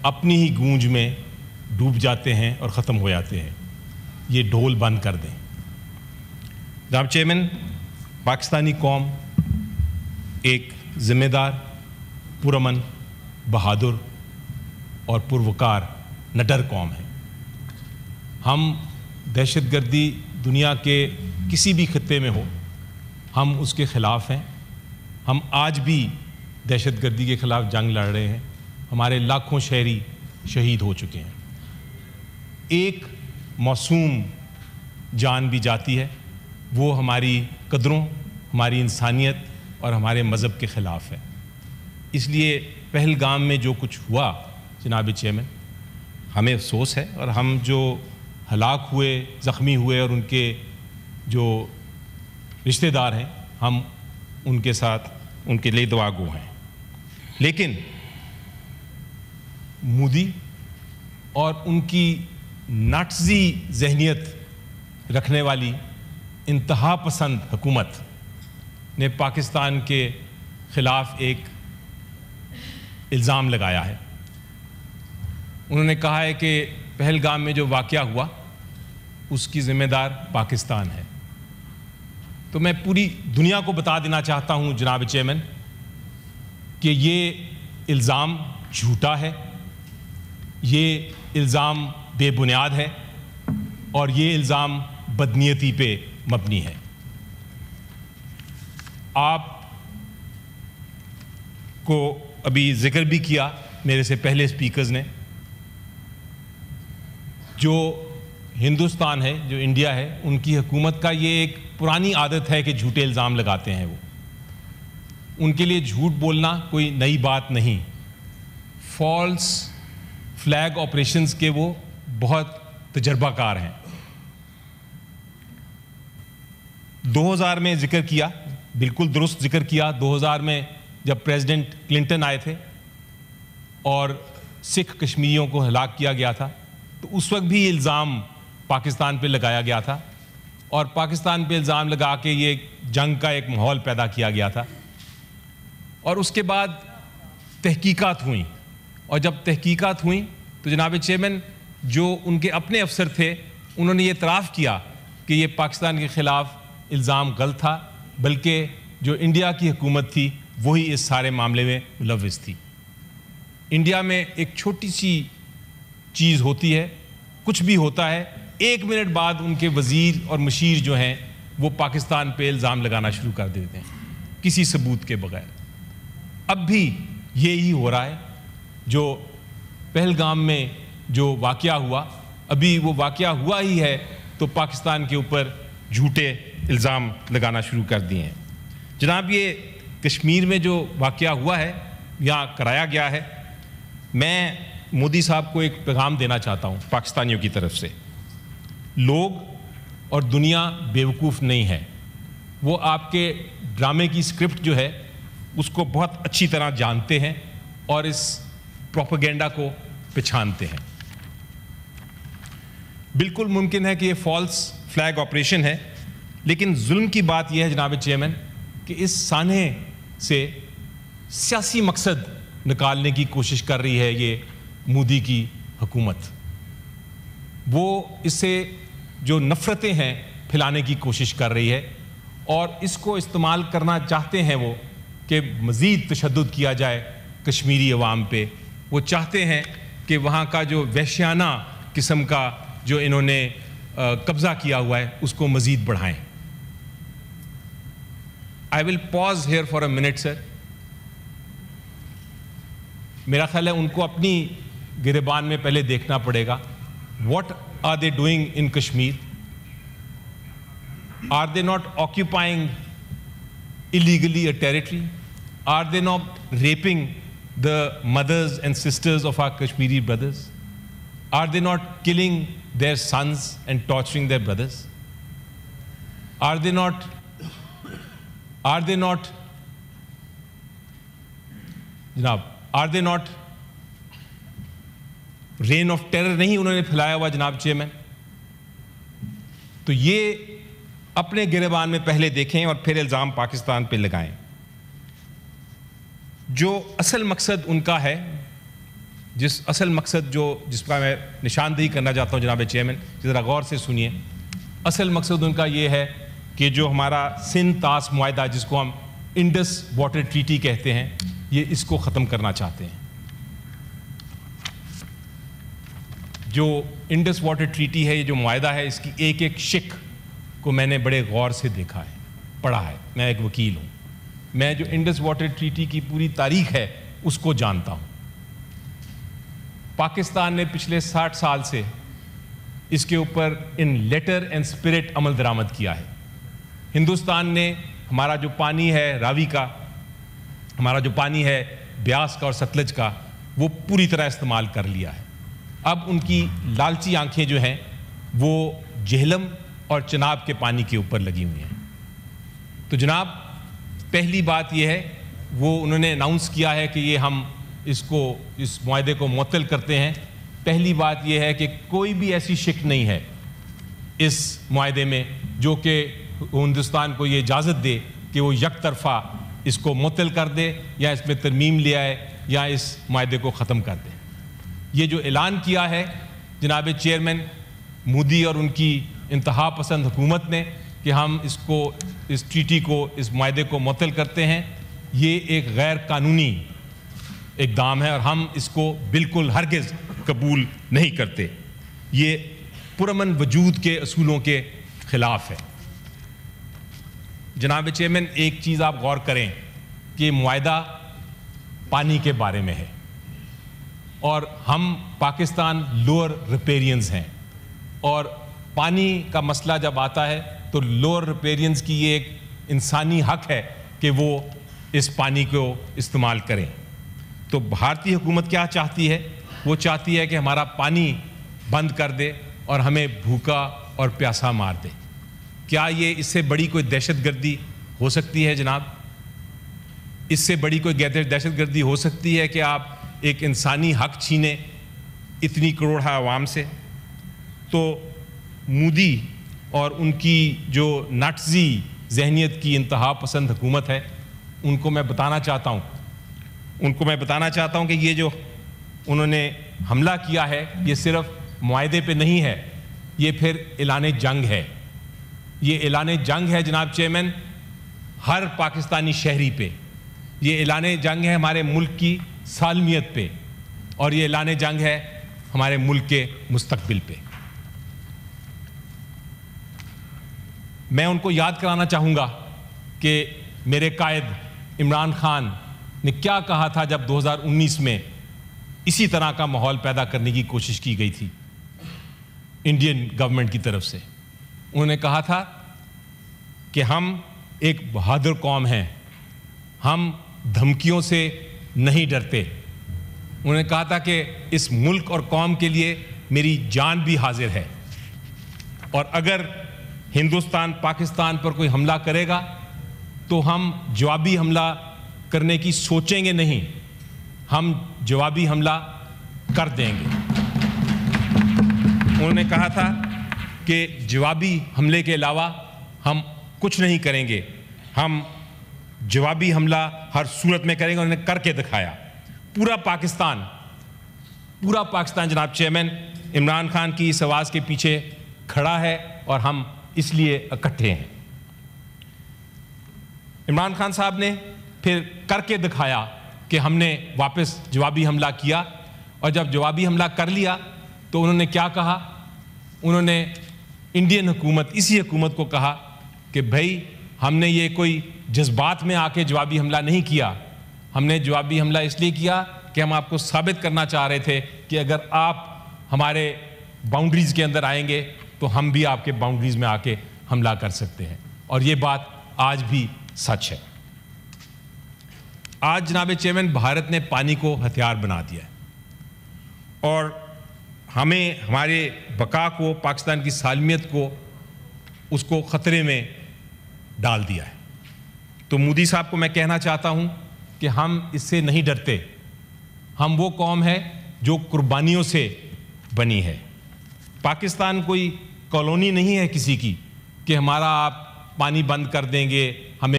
اپنی ہی گونج میں ڈوب جاتے ہیں اور ختم ہو جاتے ہیں. یہ ڈھول بند کر دیں. جناب چیئرمین، پاکستانی قوم ایک ذمہ دار، پرامن، بہادر اور پروکار نڈر قوم ہے. ہم دہشت گردی دنیا کے کسی بھی خطے میں ہو، ہم اس کے خلاف ہیں. ہم آج بھی دہشت گردی کے خلاف جنگ لڑ رہے ہیں. ہمارے لاکھوں شہری شہید ہو چکے ہیں. ایک معصوم جان بھی جاتی ہے، وہ ہماری قدروں، ہماری انسانیت اور ہمارے مذہب کے خلاف ہے. اس لیے پہلگام میں جو کچھ ہوا جناب چیئرمین، ہمیں افسوس ہے، اور ہم جو ہلاک ہوئے، زخمی ہوئے اور ان کے جو رشتہ دار ہیں، ہم ان کے ساتھ ان کے لیے دعا گو ہیں. لیکن مودی اور ان کی ناٹزی ذہنیت رکھنے والی انتہا پسند حکومت نے پاکستان کے خلاف ایک الزام لگایا ہے. انہوں نے کہا ہے کہ پہلگام میں جو واقعہ ہوا اس کی ذمہ دار پاکستان ہے. تو میں پوری دنیا کو بتا دینا چاہتا ہوں جناب چیئرمین کہ یہ الزام جھوٹا ہے، یہ الزام بے بنیاد ہے، اور یہ الزام بدنیتی پہ مبنی ہے. آپ کو ابھی ذکر بھی کیا میرے سے پہلے اسپیکرز نے، جو ہندوستان ہے، جو انڈیا ہے، ان کی حکومت کا یہ ایک پرانی عادت ہے کہ جھوٹے الزام لگاتے ہیں. وہ ان کے لیے جھوٹ بولنا کوئی نئی بات نہیں. فالس فلیگ آپریشنز کے وہ بہت تجربہ کار ہیں. 2000 میں ذکر کیا، بالکل درست ذکر کیا. 2000 میں جب پریزیڈنٹ کلنٹن آئے تھے اور سکھ کشمیریوں کو ہلاک کیا گیا تھا، تو اس وقت بھی الزام پاکستان پہ لگایا گیا تھا، اور پاکستان پہ الزام لگا کے یہ جنگ کا ایک ماحول پیدا کیا گیا تھا. اور اس کے بعد تحقیقات ہوئیں، اور جب تحقیقات ہوئیں تو جناب چیئرمین جو ان کے اپنے افسر تھے انہوں نے یہ اعتراف کیا کہ یہ پاکستان کے خلاف الزام غلط تھا، بلکہ جو انڈیا کی حکومت تھی وہی اس سارے معاملے میں ملوث تھی. انڈیا میں ایک چھوٹی سی چیز ہوتی ہے، کچھ بھی ہوتا ہے، 1 منٹ بعد ان کے وزیر اور مشیر جو ہیں وہ پاکستان پہ الزام لگانا شروع کر دیتے ہیں کسی ثبوت کے بغیر. اب بھی یہی ہو رہا ہے. جو پہلگام میں جو واقعہ ہوا، ابھی وہ واقعہ ہوا ہی ہے تو پاکستان کے اوپر جھوٹے الزام لگانا شروع کر دیے ہیں. جناب یہ کشمیر میں جو واقعہ ہوا ہے، یہاں کرایا گیا ہے، میں مودی صاحب کو ایک پیغام دینا چاہتا ہوں پاکستانیوں کی طرف سے. لوگ اور دنیا بیوقوف نہیں ہے. وہ آپ کے ڈرامے کی اسکرپٹ جو ہے اس کو بہت اچھی طرح جانتے ہیں اور اس پروپیگنڈا کو پہچانتے ہیں. بالکل ممکن ہے کہ یہ فالس فلیگ آپریشن ہے، لیکن ظلم کی بات یہ ہے جناب چیئرمین کہ اس سانحے سے سیاسی مقصد نکالنے کی کوشش کر رہی ہے یہ مودی کی حکومت. وہ اس سے جو نفرتیں ہیں پھیلانے کی کوشش کر رہی ہے، اور اس کو استعمال کرنا چاہتے ہیں وہ کہ مزید تشدد کیا جائے کشمیری عوام پہ. وہ چاہتے ہیں کہ وہاں کا جو وحشیانہ قسم کا جو انہوں نے قبضہ کیا ہوا ہے اس کو مزید بڑھائیں. I will pause here for a minute, sir. میرا خیال ہے ان کو اپنی گریبان میں پہلے دیکھنا پڑے گا. What are they doing in Kashmir? Are they not occupying illegally a territory? Are they not raping the mothers and sisters of our Kashmiri brothers? Are they not killing their sons and torturing their brothers? Are they not جناب are they not reign of terror نہیں انہوں نے پھیلایا ہوا جناب chairman? تو یہ اپنے گریبان میں پہلے دیکھیں اور پھر الزام پاکستان پہ لگائیں. جو اصل مقصد ان کا ہے जिस असल मकसद जिसका मैं निशानदेही करना चाहता हूँ जनाब चेयरमैन, ज़रा गौर से सुनिए। असल मकसद उनका ये है कि जो हमारा सिंध तास मुआहदा, जिसको हम इंडस वाटर ट्रीटी कहते हैं, ये इसको ख़त्म करना चाहते हैं। जो इंडस वाटर ट्रीटी है, ये जो मुआहदा है, इसकी एक एक शिक को मैंने बड़े गौर से देखा है, पढ़ा है। मैं एक वकील हूँ, मैं जो इंडस वाटर ट्रीटी की पूरी तारीख है उसको जानता हूँ। पाकिस्तान ने पिछले 60 साल से इसके ऊपर इन लेटर एंड स्पिरिट अमल दरामद किया है। हिंदुस्तान ने हमारा जो पानी है रावी का, हमारा जो पानी है ब्यास का और सतलज का, वो पूरी तरह इस्तेमाल कर लिया है। अब उनकी लालची आंखें जो हैं वो जेहलम और चनाब के पानी के ऊपर लगी हुई हैं। तो जनाब, पहली बात यह है, वो उन्होंने अनाउंस किया है कि ये हम इस मुआहदे को मुअत्तल करते हैं। पहली बात यह है कि कोई भी ऐसी शिक नहीं है इस मुआहदे में जो कि हिंदुस्तान को ये इजाज़त दे कि वो एक तरफ़ा इसको मुअत्तल कर दे या इसमें तरमीम ले आए या इस मुआहदे को ख़त्म कर दे। ये जो ऐलान किया है जनाब चेयरमैन मोदी और उनकी इंतहा पसंद हुकूमत ने कि हम इस ट्रीटी को, इस मुआहदे को मुअत्तल करते हैं, ये एक गैर कानूनी इक़दाम है और हम इसको बिल्कुल हरगिज़ कबूल नहीं करते। ये पुरअमन वजूद के असूलों के ख़िलाफ़ है। जनाब चेयरमैन, एक चीज़ आप गौर करें कि मुआहदा पानी के बारे में है और हम पाकिस्तान लोअर रिपेरियंस हैं, और पानी का मसला जब आता है तो लोअर रिपेरियंस की ये एक इंसानी हक है कि वो इस पानी को इस्तेमाल करें। तो भारतीय हुकूमत क्या चाहती है? वो चाहती है कि हमारा पानी बंद कर दे और हमें भूखा और प्यासा मार दे। क्या ये इससे बड़ी कोई दहशतगर्दी हो सकती है जनाब? इससे बड़ी कोई दहशतगर्दी हो सकती है कि आप एक इंसानी हक छीने इतनी करोड़ आवाम से? तो मोदी और उनकी जो नाटजी जहनियत की इंतहा पसंद हुकूमत है, उनको मैं बताना चाहता हूँ कि ये जो उन्होंने हमला किया है, ये सिर्फ मुआहदे पे नहीं है, ये फिर ऐलान जंग है। ये ऐलान जंग है जनाब चेयरमैन हर पाकिस्तानी शहरी पे। ये ऐलान जंग है हमारे मुल्क की सालमियत पे, और ये ऐलान जंग है हमारे मुल्क के मुस्तकबिल पे। मैं उनको याद कराना चाहूँगा कि मेरे कायद इमरान खान ने क्या कहा था जब 2019 में इसी तरह का माहौल पैदा करने की कोशिश की गई थी इंडियन गवर्नमेंट की तरफ से। उन्होंने कहा था कि हम एक बहादुर कौम हैं, हम धमकियों से नहीं डरते। उन्होंने कहा था कि इस मुल्क और कौम के लिए मेरी जान भी हाजिर है, और अगर हिंदुस्तान पाकिस्तान पर कोई हमला करेगा तो हम जवाबी हमला करने की सोचेंगे नहीं, हम जवाबी हमला कर देंगे। उन्होंने कहा था कि जवाबी हमले के अलावा हम कुछ नहीं करेंगे, हम जवाबी हमला हर सूरत में करेंगे। उन्होंने करके दिखाया। पूरा पाकिस्तान जनाब चेयरमैन इमरान खान की इस आवाज़ के पीछे खड़ा है, और हम इसलिए इकट्ठे हैं। इमरान खान साहब ने फिर करके दिखाया कि हमने वापस जवाबी हमला किया, और जब जवाबी हमला कर लिया तो उन्होंने क्या कहा? उन्होंने इंडियन हुकूमत, इसी हुकूमत को कहा कि भाई हमने ये कोई जज्बात में आके जवाबी हमला नहीं किया, हमने जवाबी हमला इसलिए किया कि हम आपको साबित करना चाह रहे थे कि अगर आप हमारे बाउंड्रीज़ के अंदर आएंगे तो हम भी आपके बाउंड्रीज़ में आके हमला कर सकते हैं। और ये बात आज भी सच है। आज जनाब चेयरमैन भारत ने पानी को हथियार बना दिया है, और हमें हमारे बका को, पाकिस्तान की सालमियत को, उसको ख़तरे में डाल दिया है। तो मोदी साहब को मैं कहना चाहता हूं कि हम इससे नहीं डरते। हम वो कौम है जो कुर्बानियों से बनी है। पाकिस्तान कोई कॉलोनी नहीं है किसी की कि हमारा आप पानी बंद कर देंगे